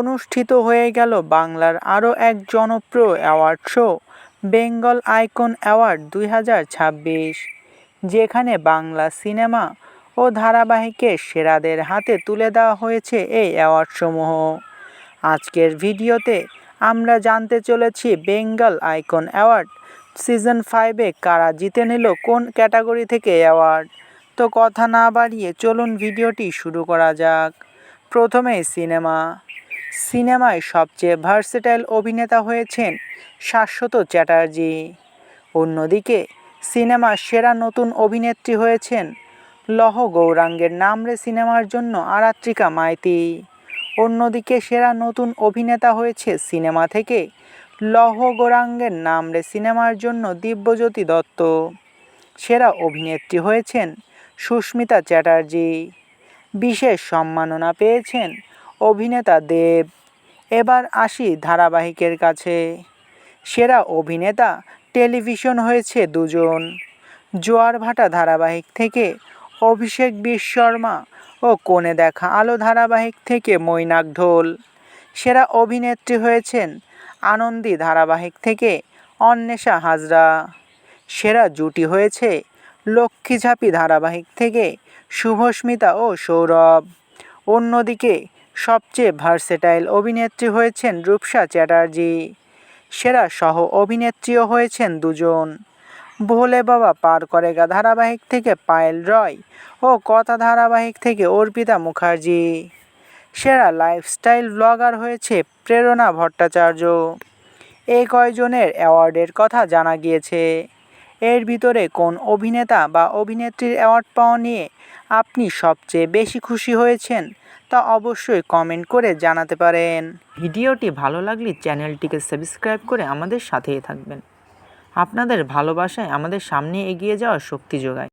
অনুষ্ঠিত হয়ে গেল বাংলার আরও এক জনপ্রিয় award show Bengal icon award 2026, যেখানে বাংলা সিনেমা ও ধারাবাহিকের সেরাদের হাতে তুলে দেওয়া হয়েছে এই অ্যাওয়ার্ডসমূহ। আজকের ভিডিওতে আমরা জানতে চলেছি বেঙ্গল আইকন অ্যাওয়ার্ড সিজন 5-এ কারা জিতে নিল কোন ক্যাটাগরি থেকে অ্যাওয়ার্ড। তো কথা না বাড়িয়ে চলুন ভিডিওটি শুরু করা যাক। প্রথমেই সিনেমায় সবচেয়ে ভার্সেটাইল অভিনেতা হয়েছেন শাশ্বত চ্যাটার্জি। অন্যদিকে সিনেমার সেরা নতুন অভিনেত্রী হয়েছেন লহ গৌরাঙ্গের নামরে সিনেমার জন্য আরাত্রিকা মাইতি। অন্যদিকে সেরা নতুন অভিনেতা হয়েছে সিনেমা থেকে লহ গৌরাঙ্গের নামরে সিনেমার জন্য দিব্যজ্যোতি দত্ত। সেরা অভিনেত্রী হয়েছেন সুস্মিতা চ্যাটার্জি। বিশেষ সম্মাননা পেয়েছেন অভিনেতা দেব। এবার আসি ধারাবাহিকের কাছে। সেরা অভিনেতা টেলিভিশন হয়েছে দুজন। জোয়ার ভাটা ধারাবাহিক থেকে অভিষেক বিশ্বশর্মা ও কোণে দেখা আলো ধারাবাহিক থেকে মৈনাক ঢোল। সেরা অভিনেত্রী হয়েছেন আনন্দী ধারাবাহিক থেকে অন্বেষা হাজরা। সেরা জুটি হয়েছে লক্ষ্মী ঝাঁপি ধারাবাহিক থেকে শুভস্মিতা ও সৌরভ। অন্যদিকে সবচেয়ে ভার্সেটাইল অভিনেত্রী হয়েছেন রূপসা চ্যাটার্জি। সেরা সহ অভিনেত্রীও হয়েছেন দুজন। ভোলে বাবা পার করেগা ধারাবাহিক থেকে পায়েল রয় ও কথা ধারাবাহিক থেকে অর্পিতা মুখার্জি। সেরা লাইফস্টাইল ব্লগার হয়েছে প্রেরণা ভট্টাচার্য। এই কয়জনের অ্যাওয়ার্ডের কথা জানা গিয়েছে। এর ভিতরে কোন অভিনেতা বা অভিনেত্রীর অ্যাওয়ার্ড পাওয়া নিয়ে আপনি সবচেয়ে বেশি খুশি হয়েছেন তা অবশ্যই কমেন্ট করে জানাতে পারেন। ভিডিওটি ভালো লাগলে চ্যানেলটিকে সাবস্ক্রাইব করে আমাদের সাথেই থাকবেন। আপনাদের ভালোবাসায় আমাদের সামনে এগিয়ে যাওয়ার শক্তি যোগায়।